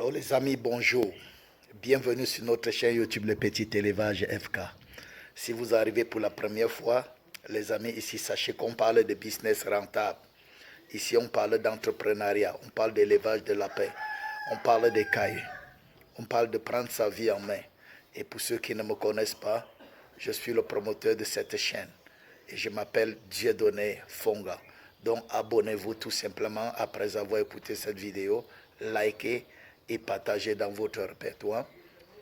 Alors les amis, bonjour. Bienvenue sur notre chaîne YouTube Le Petit Élevage FK. Si vous arrivez pour la première fois, les amis, ici, sachez qu'on parle de business rentable. Ici, on parle d'entrepreneuriat, on parle d'élevage de lapins, on parle d'écailles, on parle de prendre sa vie en main. Et pour ceux qui ne me connaissent pas, je suis le promoteur de cette chaîne et je m'appelle Dieudonné Fonga. Donc abonnez-vous tout simplement après avoir écouté cette vidéo, likez et partagez dans votre répertoire.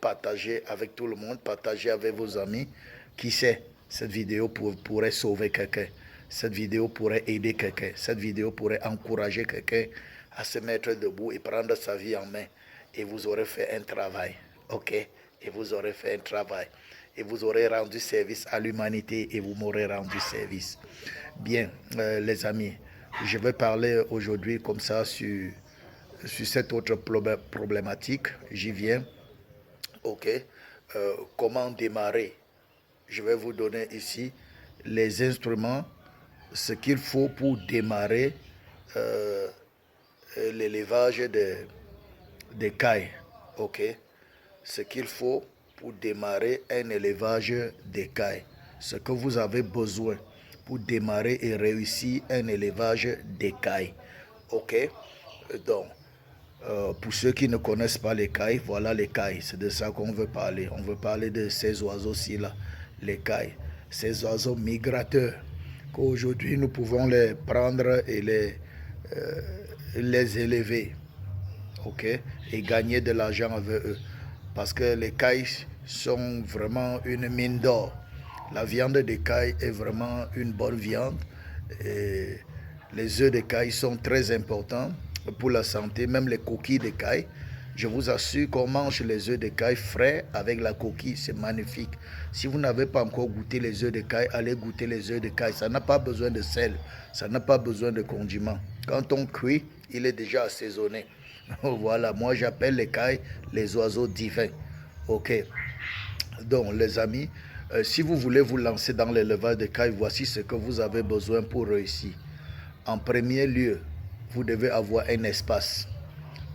Partagez avec tout le monde, partagez avec vos amis. Qui sait, cette vidéo pourrait sauver quelqu'un. Cette vidéo pourrait aider quelqu'un. Cette vidéo pourrait encourager quelqu'un à se mettre debout et prendre sa vie en main. Et vous aurez fait un travail. Ok? Et vous aurez fait un travail. Et vous aurez rendu service à l'humanité et vous m'aurez rendu service. Bien, les amis, je vais parler aujourd'hui comme ça sur cette autre problématique. J'y viens. Ok? Comment démarrer? Je vais vous donner ici les instruments, ce qu'il faut pour démarrer l'élevage des cailles. Ok? Ce qu'il faut pour démarrer un élevage d'écailles. Ce que vous avez besoin pour démarrer et réussir un élevage d'écailles. Ok? Donc, pour ceux qui ne connaissent pas les cailles, voilà les cailles. C'est de ça qu'on veut parler. On veut parler de ces oiseaux-ci là, les cailles. Ces oiseaux migrateurs qu'aujourd'hui nous pouvons les prendre et les élever. Ok? Et gagner de l'argent avec eux. Parce que les cailles sont vraiment une mine d'or. La viande des cailles est vraiment une bonne viande. Et les œufs des cailles sont très importants pour la santé, même les coquilles des cailles. Je vous assure qu'on mange les œufs de caille frais avec la coquille, c'est magnifique. Si vous n'avez pas encore goûté les œufs de caille, allez goûter les œufs de caille. Ça n'a pas besoin de sel, ça n'a pas besoin de condiments. Quand on cuit, il est déjà assaisonné. Voilà, moi j'appelle les cailles les oiseaux divins. Ok. Donc les amis, si vous voulez vous lancer dans l'élevage de cailles, voici ce que vous avez besoin pour réussir. En premier lieu, vous devez avoir un espace.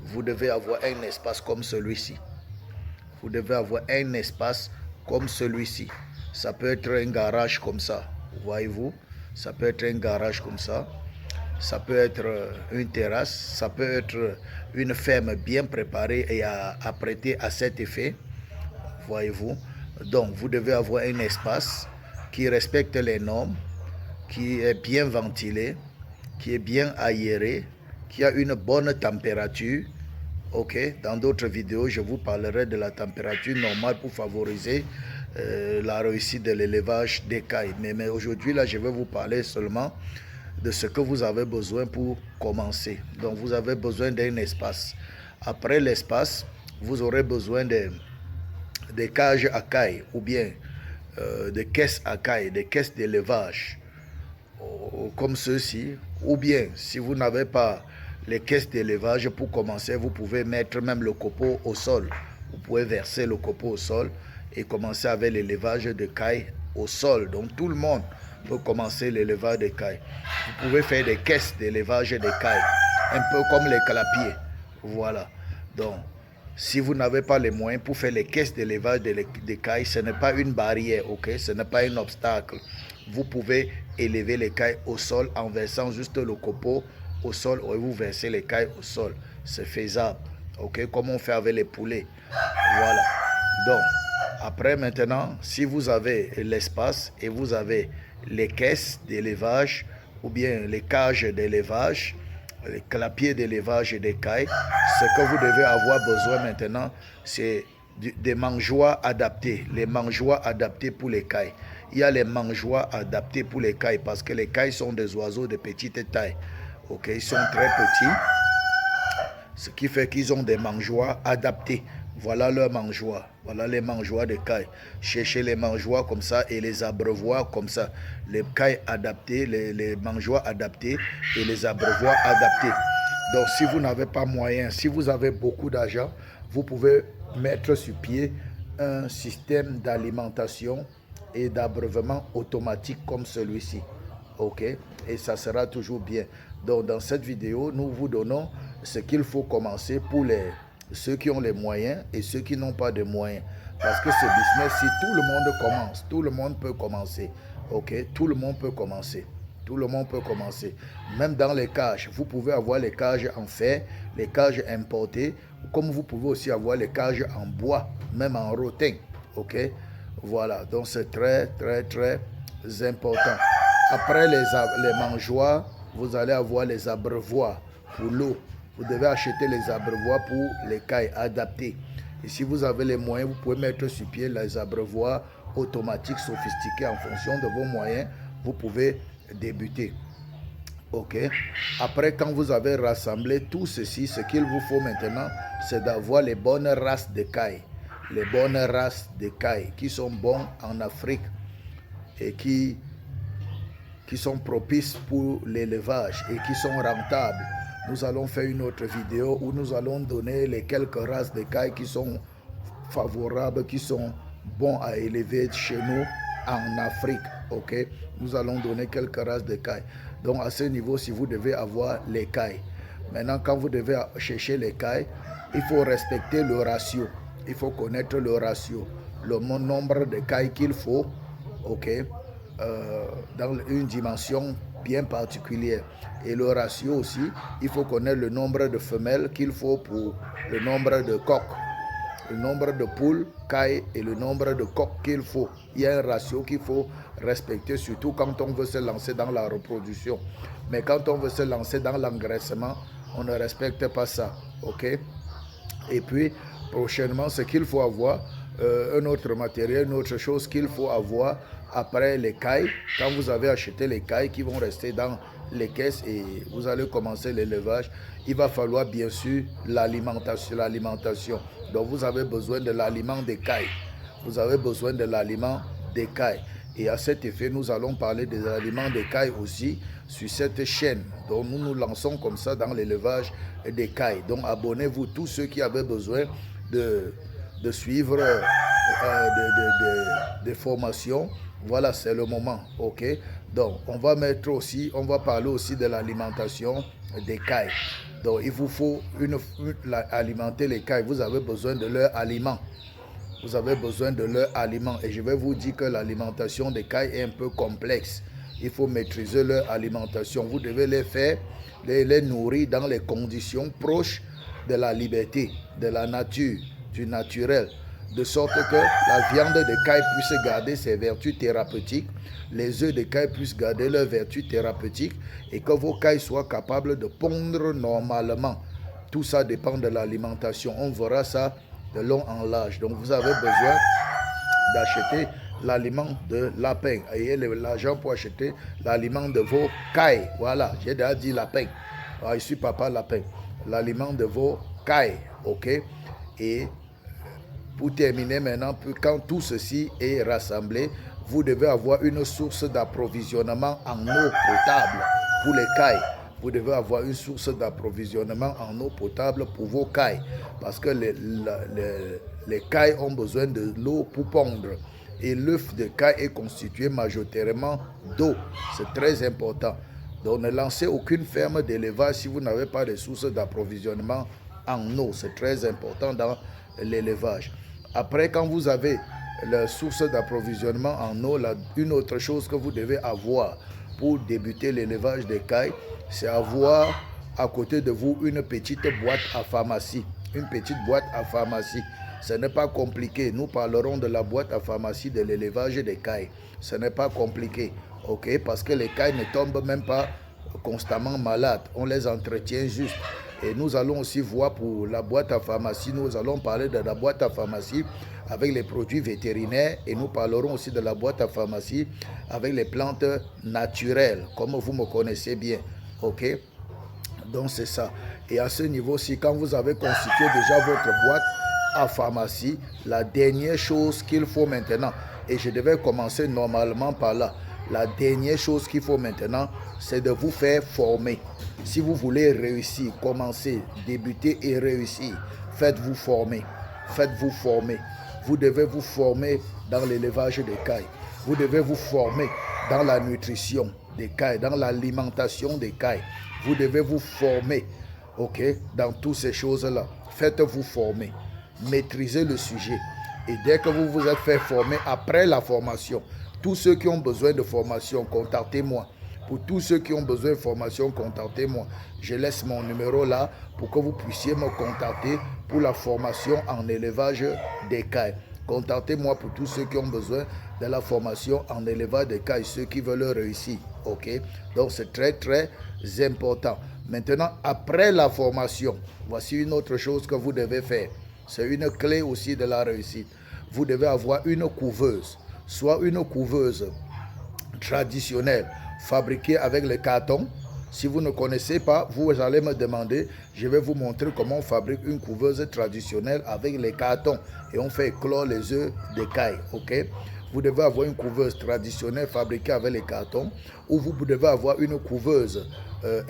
Vous devez avoir un espace comme celui-ci. Vous devez avoir un espace comme celui-ci. Ça peut être un garage comme ça, voyez-vous. Ça peut être un garage comme ça. Ça peut être une terrasse. Ça peut être une ferme bien préparée et apprêtée à cet effet, voyez-vous. Donc, vous devez avoir un espace qui respecte les normes, qui est bien ventilé, qui est bien aéré, qui a une bonne température. Ok, dans d'autres vidéos, je vous parlerai de la température normale pour favoriser la réussite de l'élevage des cailles. Mais aujourd'hui, là, je vais vous parler seulement de ce que vous avez besoin pour commencer. Donc, vous avez besoin d'un espace. Après l'espace, vous aurez besoin des cages à cailles ou bien des caisses à cailles, des caisses d'élevage comme ceux-ci. Ou bien, si vous n'avez pas les caisses d'élevage, pour commencer, vous pouvez mettre même le copeau au sol. Vous pouvez verser le copeau au sol et commencer avec l'élevage de cailles au sol. Donc tout le monde peut commencer l'élevage de cailles. Vous pouvez faire des caisses d'élevage de cailles, un peu comme les clapiers. Voilà. Donc, si vous n'avez pas les moyens pour faire les caisses d'élevage de cailles, ce n'est pas une barrière, ok? Ce n'est pas un obstacle. Vous pouvez élever les cailles au sol en versant juste le copeau au sol et vous versez les cailles au sol. C'est faisable, ok? Comme on fait avec les poulets. Voilà. Donc, après maintenant, si vous avez l'espace et vous avez les caisses d'élevage ou bien les cages d'élevage, les clapiers d'élevage des cailles, ce que vous devez avoir besoin maintenant, c'est des mangeoires adaptés, les mangeoires adaptés pour les cailles. Il y a les mangeoires adaptés pour les cailles parce que les cailles sont des oiseaux de petite taille. Ok, ils sont très petits, ce qui fait qu'ils ont des mangeoires adaptés. Voilà leurs mangeoires, voilà les mangeoires de cailles. Cherchez les mangeoires comme ça et les abreuvoirs comme ça. Les cailles adaptées, les mangeoires adaptés et les abreuvoirs adaptés. Donc si vous n'avez pas moyen, si vous avez beaucoup d'argent, vous pouvez mettre sur pied un système d'alimentation et d'abreuvement automatique comme celui-ci. Ok, et ça sera toujours bien. Donc dans cette vidéo, nous vous donnons ce qu'il faut commencer pour ceux qui ont les moyens et ceux qui n'ont pas de moyens. Parce que ce business, si tout le monde commence, tout le monde peut commencer. Ok, tout le monde peut commencer. Tout le monde peut commencer. Même dans les cages, vous pouvez avoir les cages en fer, les cages importées, comme vous pouvez aussi avoir les cages en bois, même en rotin. Ok, voilà. Donc c'est très, très, très important. Après les mangeoires, vous allez avoir les abreuvoirs pour l'eau. Vous devez acheter les abreuvoirs pour les cailles adaptés. Et si vous avez les moyens, vous pouvez mettre sur pied les abreuvoirs automatiques sophistiqués en fonction de vos moyens. Vous pouvez débuter. Ok. Après, quand vous avez rassemblé tout ceci, ce qu'il vous faut maintenant, c'est d'avoir les bonnes races de cailles. Les bonnes races de cailles qui sont bonnes en Afrique et qui sont propices pour l'élevage et qui sont rentables. Nous allons faire une autre vidéo où nous allons donner les quelques races de cailles qui sont favorables, qui sont bons à élever chez nous en Afrique. Ok, nous allons donner quelques races de cailles. Donc à ce niveau, si vous devez avoir les cailles. Maintenant, quand vous devez chercher les cailles, il faut respecter le ratio. Il faut connaître le ratio, le nombre de cailles qu'il faut. Ok, dans une dimension bien particulière. Et le ratio aussi, il faut connaître le nombre de femelles qu'il faut pour le nombre de coqs. Le nombre de poules, cailles et le nombre de coqs qu'il faut. Il y a un ratio qu'il faut respecter, surtout quand on veut se lancer dans la reproduction. Mais quand on veut se lancer dans l'engraissement, on ne respecte pas ça. Ok? Et puis, prochainement, ce qu'il faut avoir, un autre matériel, une autre chose qu'il faut avoir après les cailles. Quand vous avez acheté les cailles qui vont rester dans les caisses et vous allez commencer l'élevage, il va falloir bien sûr l'alimentation. Donc vous avez besoin de l'aliment des cailles. Vous avez besoin de l'aliment des cailles. Et à cet effet, nous allons parler des aliments des cailles aussi sur cette chaîne. Donc nous nous lançons comme ça dans l'élevage des cailles. Donc abonnez-vous tous ceux qui avaient besoin de suivre des formations. Voilà, c'est le moment. Ok. Donc on va parler aussi de l'alimentation des cailles. Donc il vous faut alimenter les cailles. Vous avez besoin de leurs aliments. Vous avez besoin de leurs aliments. Et je vais vous dire que l'alimentation des cailles est un peu complexe. Il faut maîtriser leur alimentation. Vous devez les nourrir dans les conditions proches de la liberté, de la nature, du naturel. De sorte que la viande de caille puisse garder ses vertus thérapeutiques, les œufs de caille puissent garder leurs vertus thérapeutiques et que vos cailles soient capables de pondre normalement. Tout ça dépend de l'alimentation. On verra ça de long en large. Donc vous avez besoin d'acheter l'aliment de lapin. Ayez l'argent pour acheter l'aliment de vos cailles. Voilà, j'ai déjà dit lapin. Alors, je suis papa lapin. L'aliment de vos cailles. Ok. Et pour terminer maintenant, quand tout ceci est rassemblé, vous devez avoir une source d'approvisionnement en eau potable pour les cailles. Vous devez avoir une source d'approvisionnement en eau potable pour vos cailles. Parce que les cailles ont besoin de l'eau pour pondre. Et l'œuf de caille est constitué majoritairement d'eau. C'est très important. Donc ne lancez aucune ferme d'élevage si vous n'avez pas de source d'approvisionnement en eau. C'est très important dans l'élevage. Après, quand vous avez la source d'approvisionnement en eau, une autre chose que vous devez avoir pour débuter l'élevage des cailles, c'est avoir à côté de vous une petite boîte à pharmacie. Une petite boîte à pharmacie. Ce n'est pas compliqué. Nous parlerons de la boîte à pharmacie de l'élevage des cailles. Ce n'est pas compliqué. Ok? Parce que les cailles ne tombent même pas constamment malades. On les entretient juste. Et nous allons aussi voir pour la boîte à pharmacie, nous allons parler de la boîte à pharmacie avec les produits vétérinaires et nous parlerons aussi de la boîte à pharmacie avec les plantes naturelles, comme vous me connaissez bien. Ok? Donc c'est ça. Et à ce niveau-ci, quand vous avez constitué déjà votre boîte à pharmacie, la dernière chose qu'il faut maintenant, et je devais commencer normalement par là, la dernière chose qu'il faut maintenant, c'est de vous faire former. Si vous voulez réussir, commencer, débuter et réussir, faites-vous former. Faites-vous former. Vous devez vous former dans l'élevage des cailles. Vous devez vous former dans la nutrition des cailles, dans l'alimentation des cailles. Vous devez vous former Ok, dans toutes ces choses-là, faites-vous former, maîtrisez le sujet. Et dès que vous vous êtes fait former, après la formation, tous ceux qui ont besoin de formation, contactez-moi. Pour tous ceux qui ont besoin de formation, contactez-moi. Je laisse mon numéro là pour que vous puissiez me contacter pour la formation en élevage des cailles. Contactez-moi pour tous ceux qui ont besoin de la formation en élevage des cailles, ceux qui veulent réussir. Ok? Donc c'est très très important. Maintenant, après la formation, voici une autre chose que vous devez faire. C'est une clé aussi de la réussite. Vous devez avoir une couveuse, soit une couveuse traditionnelle fabriquée avec les cartons. Si vous ne connaissez pas, vous allez me demander, je vais vous montrer comment on fabrique une couveuse traditionnelle avec les cartons et on fait éclore les œufs d'écailles. Ok? Vous devez avoir une couveuse traditionnelle fabriquée avec les cartons ou vous devez avoir une couveuse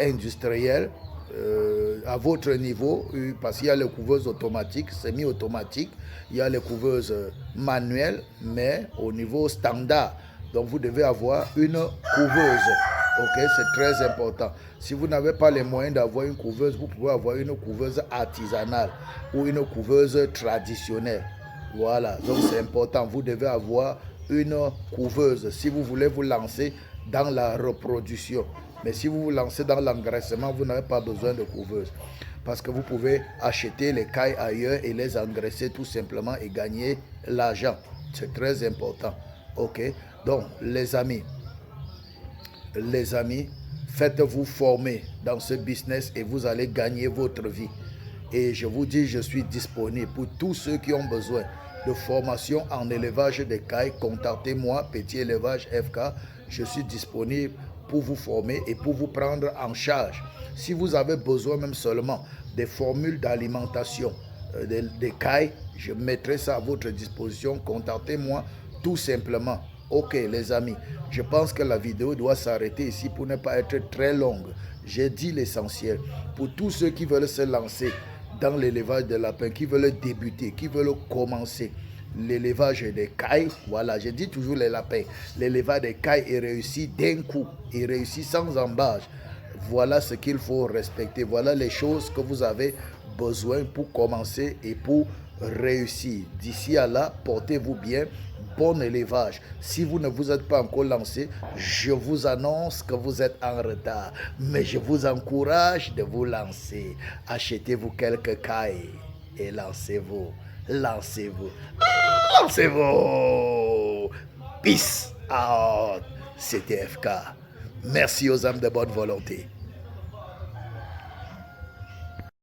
industrielle à votre niveau, parce qu'il y a les couveuses automatiques, semi-automatiques, il y a les couveuses manuelles, mais au niveau standard. Donc vous devez avoir une couveuse. Ok, c'est très important. Si vous n'avez pas les moyens d'avoir une couveuse, vous pouvez avoir une couveuse artisanale ou une couveuse traditionnelle. Voilà, donc c'est important. Vous devez avoir une couveuse si vous voulez vous lancer dans la reproduction. Mais si vous vous lancez dans l'engraissement, vous n'avez pas besoin de couveuse. Parce que vous pouvez acheter les cailles ailleurs et les engraisser tout simplement et gagner l'argent. C'est très important. Ok? Donc, les amis, faites-vous former dans ce business et vous allez gagner votre vie. Et je vous dis, je suis disponible pour tous ceux qui ont besoin de formation en élevage des cailles. Contactez-moi, Petit Élevage FK. Je suis disponible pour vous former et pour vous prendre en charge. Si vous avez besoin même seulement des formules d'alimentation des cailles, je mettrai ça à votre disposition. Contactez-moi tout simplement. Ok les amis, je pense que la vidéo doit s'arrêter ici pour ne pas être très longue. J'ai dit l'essentiel. Pour tous ceux qui veulent se lancer dans l'élevage de lapins, qui veulent débuter, qui veulent commencer l'élevage des cailles, voilà, je dis toujours les lapins, l'élevage des cailles est réussi d'un coup, est réussi sans embâche. Voilà ce qu'il faut respecter, voilà les choses que vous avez besoin pour commencer et pour réussir. D'ici à là, portez-vous bien, bon élevage. Si vous ne vous êtes pas encore lancé, je vous annonce que vous êtes en retard, mais je vous encourage de vous lancer. Achetez-vous quelques cailles et lancez-vous. Lancez-vous. Lancez-vous. Peace out. C'était FK. Merci aux âmes de bonne volonté.